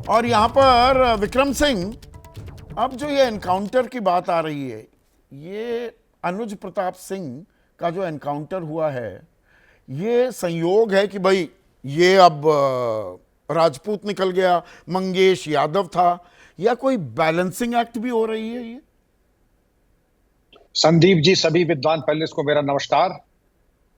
और यहाँ पर विक्रम सिंह, अब जो ये एनकाउंटर की बात आ रही है, ये अनुज प्रताप सिंह का जो एनकाउंटर हुआ है, ये संयोग है कि भाई ये अब राजपूत निकल गया, मंगेश यादव था, या कोई बैलेंसिंग एक्ट भी हो रही है ये? संदीप जी, सभी विद्वान पैनलिस्ट को मेरा नमस्कार।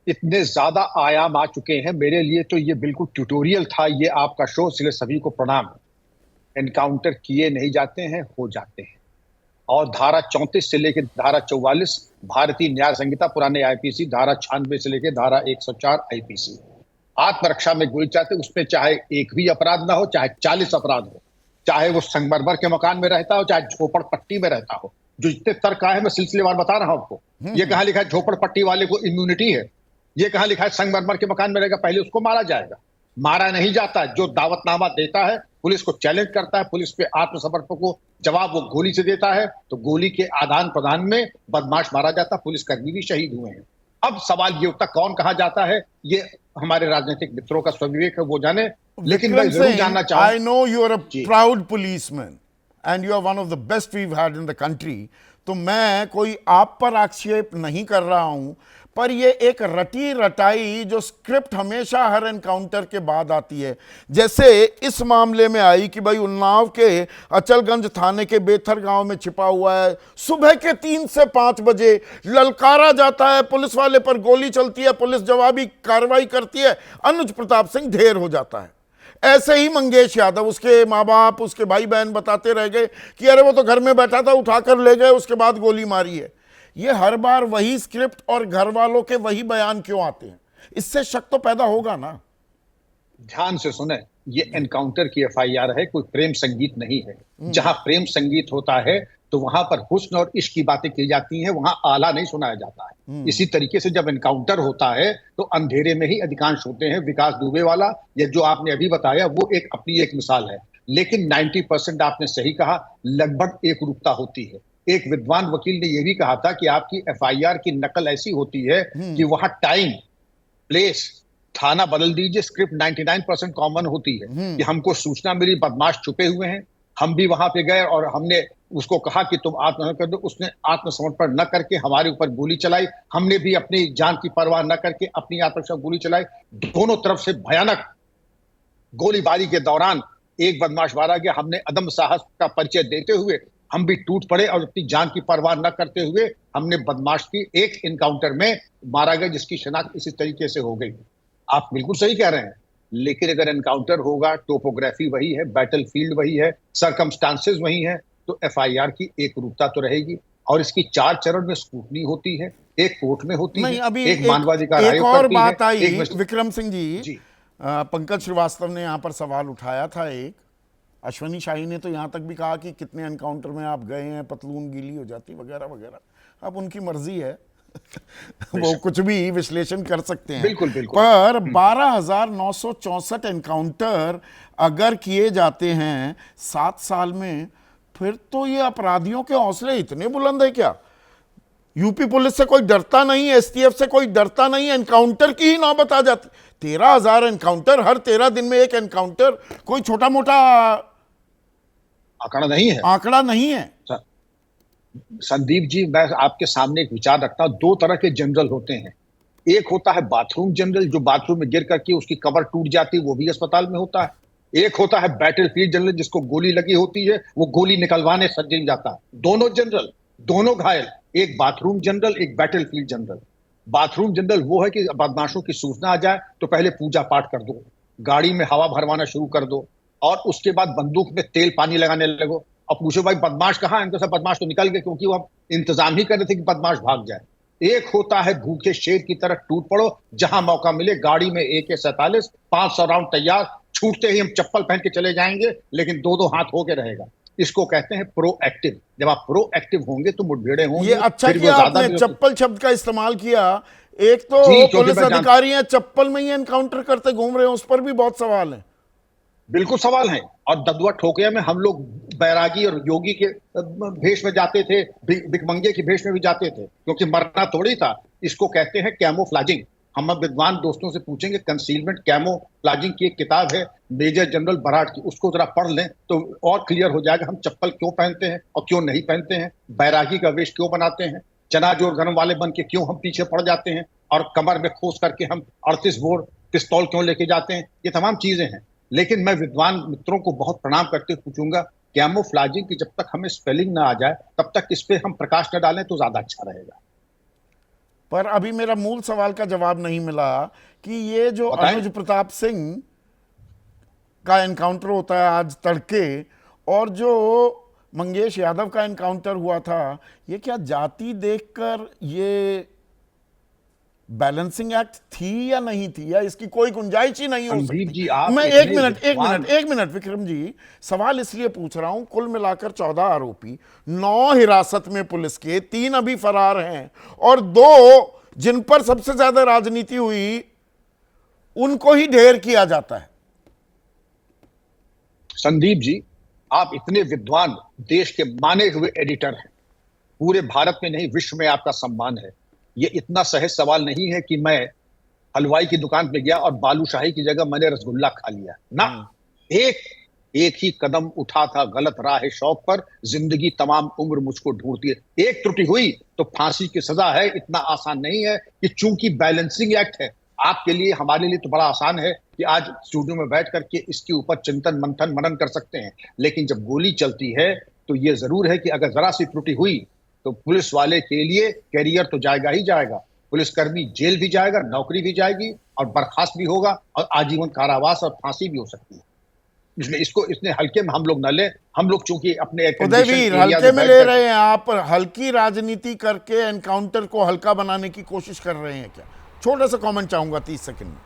इतने ज्यादा आयाम आ चुके हैं मेरे लिए, तो ये बिल्कुल ट्यूटोरियल था ये आपका शो, इसलिए सभी को प्रणाम। एनकाउंटर किए नहीं जाते हैं, हो जाते हैं। और धारा 34 से लेकर धारा 44 भारतीय न्याय संहिता, पुराने आईपीसी, धारा 96 से लेकर धारा 104 आईपीसी, आत्मरक्षा में गोली चलाते, उसमें चाहे एक भी अपराध ना हो, चाहे 40 अपराध हो, चाहे वो संगमरमर के मकान में रहता हो, चाहे झोपड़पट्टी में रहता हो। जो जितने तर्क आए हैं मैं सिलसिलेवार बता रहा हूं आपको। ये कहां लिखा है झोपड़पट्टी वाले को इम्यूनिटी है? ये कहां लिखा है संगमरमर के मकान में रहेगा पहले उसको मारा जाएगा? मारा नहीं जाता। जो दावतनामा देता है, पुलिस को चैलेंज करता है, पुलिस पे आत्मसमर्पण को जवाब वो गोली से देता है, तो गोली के आदान प्रदान में बदमाश मारा जाता, पुलिसकर्मी भी शहीद हुए हैं। अब सवाल ये उठता कौन कहा जाता है, ये हमारे राजनीतिक मित्रों का स्वविवेक है, वो जाने। लेकिन मैं जरूर जानना चाहूंगा, I know you are a proud policeman and you are one of the best we had in the country, तो मैं कोई आप पर आक्षेप नहीं कर रहा हूं, पर ये एक रटी रटाई जो स्क्रिप्ट हमेशा हर एनकाउंटर के बाद आती है, जैसे इस मामले में आई कि भाई उन्नाव के अचलगंज थाने के बेथर गांव में छिपा हुआ है, सुबह के 3 से 5 बजे ललकारा जाता है, पुलिस वाले पर गोली चलती है, पुलिस जवाबी कार्रवाई करती है, अनुज प्रताप सिंह ढेर हो जाता है। ऐसे ही मंगेश यादव, उसके माँ बाप, उसके भाई बहन बताते रह गए कि अरे वो तो घर में बैठा था, उठाकर ले गए, उसके बाद गोली मारी है। ये हर बार वही स्क्रिप्ट और घर वालों के वही बयान क्यों आते हैं? इससे शक तो पैदा होगा ना। ध्यान से सुने, ये एनकाउंटर की एफआईआर है, कोई प्रेम संगीत नहीं है। जहां प्रेम संगीत होता है तो वहां पर हुस्न और इश्क की बातें की जाती हैं, वहां आला नहीं सुनाया जाता है। इसी तरीके से जब एनकाउंटर होता है तो अंधेरे में ही अधिकांश होते हैं। विकास दुबे वाला, ये जो आपने अभी बताया, वो एक अपनी एक मिसाल है। लेकिन 90% आपने सही कहा, लगभग एक रूपता होती है। एक विद्वान वकील ने यह भी कहा था कि आपकी एफआईआर की नकल ऐसी होती है कि वहां टाइम, प्लेस, थाना बदल दीजिए, स्क्रिप्ट 99% कॉमन होती है। कि हमको सूचना मिली बदमाश छुपे हुए हैं, हम भी वहां पे गए और हमने उसको कहा कि तुम आत्महत्या कर दो, उसने आत्मसमर्पण न करके हमारे ऊपर गोली चलाई, हमने भी अपनी जान की परवाह न करके अपनी आत्मरक्षा गोली चलाई। दोनों तरफ से भयानक गोलीबारी के दौरान एक बदमाश मारा गया। हमने अदम साहस का परिचय देते हुए हम भी टूट पड़े और अपनी जान की परवाह न करते हुए हमने बदमाश की एक एनकाउंटर में मारा गया, जिसकी शनाख्त इसी तरीके से हो गई। आप बिल्कुल सही कह रहे हैं, लेकिन अगर एनकाउंटर होगा, टोपोग्राफी वही है, बैटलफील्ड वही है, सरकमस्टांसेस वही है, तो एफआईआर की एक रूपता तो रहेगी। और इसकी 4 चरण में स्क्रूटनी होती है, एक कोर्ट में होती है, अभी एक मानवाधिकार एक आयोग और करती बात है, आई विक्रम सिंह जी, पंकज श्रीवास्तव ने यहाँ पर सवाल उठाया था एक, अश्वनी शाही ने तो यहाँ तक भी कहा कि कितने एनकाउंटर में आप गए हैं, पतलून गीली हो जाती वगैरह वगैरह। अब उनकी मर्जी है वो कुछ भी विश्लेषण कर सकते हैं। बिल्कुल बिल्कुल। पर 12,964 एनकाउंटर अगर किए जाते हैं 7 साल में, फिर तो ये अपराधियों के हौसले इतने बुलंद है क्या? यूपी पुलिस से कोई डरता नहीं, एसटीएफ से कोई डरता नहीं, एनकाउंटर की ही नौबत आ जाती। 13,000 एनकाउंटर, हर 13 दिन में एक एनकाउंटर, कोई छोटा मोटा आंकड़ा नहीं है, आंकड़ा नहीं है। संदीप जी, मैं आपके सामने एक विचार रखता हूं। 2 तरह के जनरल होते हैं। एक होता है बाथरूम जनरल, जो बाथरूम में गिर करके उसकी कवर टूट जाती है, वो भी अस्पताल में होता है। एक होता है बैटलफील्ड जनरल, जिसको गोली लगी होती है, वो गोली निकलवाने सज्जन जाता है। दोनों जनरल, दोनों घायल। एक बाथरूम जनरल, एक बैटलफील्ड जनरल। बाथरूम जनरल वो है कि बदमाशों की सूचना आ जाए तो पहले पूजा पाठ कर दो, गाड़ी में हवा भरवाना शुरू कर दो, और उसके बाद बंदूक में तेल पानी लगाने लगो और पूछो भाई बदमाश कहाँ है? सब बदमाश तो निकल गए, क्योंकि वो हम इंतजाम ही कर रहे थे कि बदमाश भाग जाए। एक होता है भूखे शेर की तरह टूट पड़ो, जहां मौका मिले गाड़ी में AK-47 500 राउंड तैयार, छूटते ही हम चप्पल पहन के चले जाएंगे, लेकिन 2-2 हाथ होके रहेगा। इसको कहते हैं प्रोएक्टिव। जब आप प्रोएक्टिव होंगे तो मुठभेड़े होंगी। ये अच्छा किया आपने चप्पल शब्द का इस्तेमाल किया। एक तो पुलिस अधिकारी हैं चप्पल में ही एनकाउंटर करते घूम रहे हैं, उस पर भी बहुत सवाल है। बिल्कुल सवाल है। और ददुआ ठोकिया में हम लोग बैरागी और योगी के भेष में जाते थे, भिकमंगे के भेष में भी जाते थे, क्योंकि मरना थोड़ी था। इसको कहते हैं कैमोफ्लाजिंग। हम अब विद्वान दोस्तों से पूछेंगे, कंसीलमेंट कैमोफ्लेजिंग की एक किताब है मेजर जनरल बराड़ की, उसको जरा पढ़ लें तो और क्लियर हो जाएगा हम चप्पल क्यों पहनते हैं और क्यों नहीं पहनते हैं, बैरागी का वेश क्यों बनाते हैं, चना जोर गरम वाले बन के क्यों हम पीछे पड़ जाते हैं, और कमर में खोस करके हम 38 बोर पिस्तौल क्यों लेके जाते हैं। ये तमाम चीजें हैं। लेकिन मैं विद्वान मित्रों को बहुत प्रणाम करते हुए पूछूंगा, कैमोफ्लेजिंग की जब तक हमें स्पेलिंग ना आ जाए तब तक इस पे हम प्रकाश न डालें तो ज्यादा अच्छा रहेगा। पर अभी मेरा मूल सवाल का जवाब नहीं मिला कि ये जो बताएं? अनुज प्रताप सिंह का एनकाउंटर होता है आज तड़के, और जो मंगेश यादव का एनकाउंटर हुआ था, ये क्या जाति देखकर ये बैलेंसिंग एक्ट थी या नहीं थी, या इसकी कोई गुंजाइश ही नहीं हो संदीप सकती? जी, आप मैं इतने एक मिनट विक्रम जी, सवाल इसलिए पूछ रहा हूं, कुल मिलाकर 14 आरोपी, 9 हिरासत में पुलिस के, 3 अभी फरार हैं, और 2 जिन पर सबसे ज्यादा राजनीति हुई उनको ही ढेर किया जाता है। संदीप जी, आप इतने विद्वान देश के माने हुए एडिटर हैं, पूरे भारत में नहीं विश्व में आपका सम्मान है। ये इतना सहज सवाल नहीं है कि मैं हलवाई की दुकान पे गया और बालूशाही की जगह मैंने रसगुल्ला खा लिया ना। एक ही कदम उठा था गलत राह शौक पर, जिंदगी तमाम उम्र मुझको ढूंढती है। एक त्रुटि हुई तो फांसी की सजा है। इतना आसान नहीं है कि चूंकि बैलेंसिंग एक्ट है, आपके लिए हमारे लिए तो बड़ा आसान है कि आज स्टूडियो में बैठ करके इसके ऊपर चिंतन मंथन मनन कर सकते हैं। लेकिन जब गोली चलती है तो ये जरूर है कि अगर जरा सी त्रुटि हुई तो पुलिस वाले के लिए कैरियर तो जाएगा ही जाएगा, पुलिसकर्मी जेल भी जाएगा, नौकरी भी जाएगी, और बर्खास्त भी होगा, और आजीवन कारावास और फांसी भी हो सकती है। इसलिए इसको इतने हल्के में हम लोग न ले। हम लोग चूंकि अपने उदयवीर, हल्के में ले रहे हैं आप, हल्की राजनीति करके एनकाउंटर को हल्का बनाने की कोशिश कर रहे हैं क्या? छोटा सा कमेंट चाहूंगा 30 सेकंड में।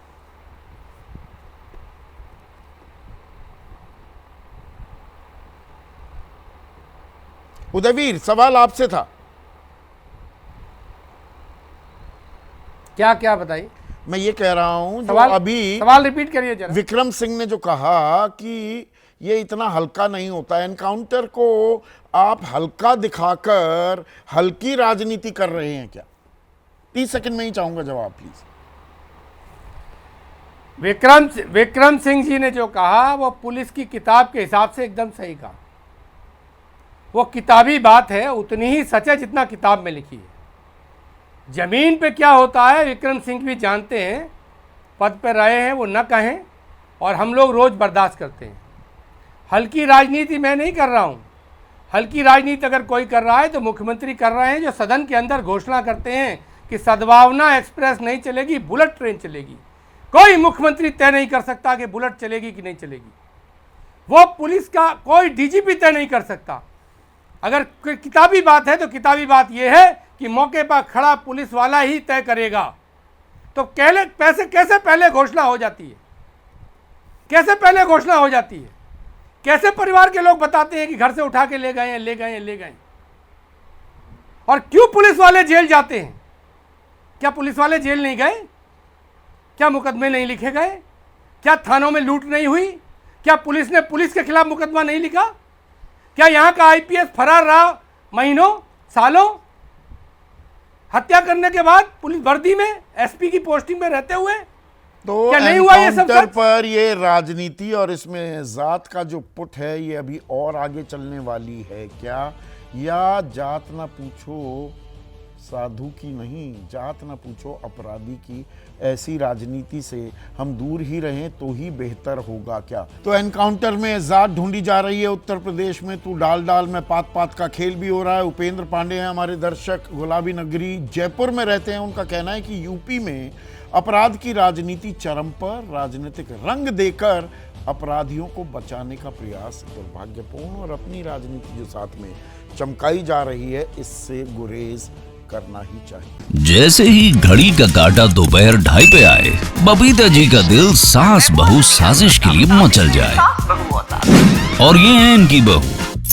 उदयवीर, सवाल आपसे था। क्या क्या बताइए? मैं ये कह रहा हूं जो अभी सवाल रिपीट करिए जरा। विक्रम सिंह ने जो कहा कि ये इतना हल्का नहीं होता, एनकाउंटर को आप हल्का दिखाकर हल्की राजनीति कर रहे हैं क्या? 30 सेकंड में ही चाहूंगा जवाब प्लीज। विक्रम सिंह जी ने जो कहा वो पुलिस की किताब के हिसाब से एकदम सही कहा। वो किताबी बात है, उतनी ही सच है जितना किताब में लिखी है। जमीन पे क्या होता है विक्रम सिंह भी जानते हैं, पद पर रहे हैं, वो न कहें, और हम लोग रोज बर्दाश्त करते हैं। हल्की राजनीति मैं नहीं कर रहा हूँ। हल्की राजनीति अगर कोई कर रहा है तो मुख्यमंत्री कर रहे हैं, जो सदन के अंदर घोषणा करते हैं कि सद्भावना एक्सप्रेस नहीं चलेगी, बुलेट ट्रेन चलेगी। कोई मुख्यमंत्री तय नहीं कर सकता कि बुलेट चलेगी कि नहीं चलेगी। वो पुलिस का कोई डीजीपी तय नहीं कर सकता। अगर किताबी बात है तो किताबी बात यह है कि मौके पर खड़ा पुलिस वाला ही तय करेगा। तो कैसे पहले घोषणा हो जाती है? कैसे पहले घोषणा हो जाती है? कैसे परिवार के लोग बताते हैं कि घर से उठा के ले गए? और क्यों पुलिस वाले जेल जाते हैं? क्या पुलिस वाले जेल नहीं गए? क्या मुकदमे नहीं लिखे गए? क्या थानों में लूट नहीं हुई? क्या पुलिस ने पुलिस के खिलाफ मुकदमा नहीं लिखा? क्या यहाँ का आईपीएस फरार रहा महीनों सालों? हत्या करने के बाद पुलिस वर्दी में एसपी की पोस्टिंग में रहते हुए तो क्या नहीं हुआ ये सब? पर ये राजनीति और इसमें जात का जो पुट है ये अभी और आगे चलने वाली है क्या? या जात ना पूछो साधु की नहीं, जात ना पूछो अपराधी की, ऐसी राजनीति से हम दूर ही रहें तो ही बेहतर होगा क्या? तो एनकाउंटर में जात ढूंढी जा रही है उत्तर प्रदेश में, तू डाल में पात का खेल भी हो रहा है। उपेंद्र पांडे हैं हमारे दर्शक, गुलाबी नगरी जयपुर में रहते हैं। उनका कहना है कि यूपी में अपराध की राजनीति चरम पर, राजनीतिक रंग देकर अपराधियों को बचाने का प्रयास दुर्भाग्यपूर्ण, और अपनी राजनीति जो साथ में चमकाई जा रही है इससे गुरेज करना ही चाहिए। जैसे ही घड़ी का काटा दोपहर 2:30 पे आए, बबीता जी का दिल सास बहू साजिश के लिए मचल जाए। और ये है इनकी बहू,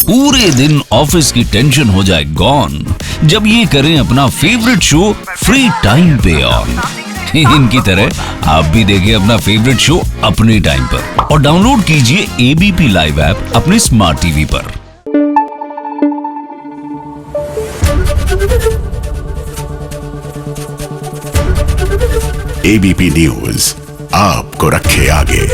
पूरे दिन ऑफिस की टेंशन हो जाए गॉन जब ये करें अपना फेवरेट शो फ्री टाइम पे ऑन। इनकी तरह आप भी देखिए अपना फेवरेट शो अपने टाइम पर, और डाउनलोड कीजिए एबीपी लाइव ऐप अपने स्मार्ट टीवी पर। एबीपी न्यूज आपको रखे आगे।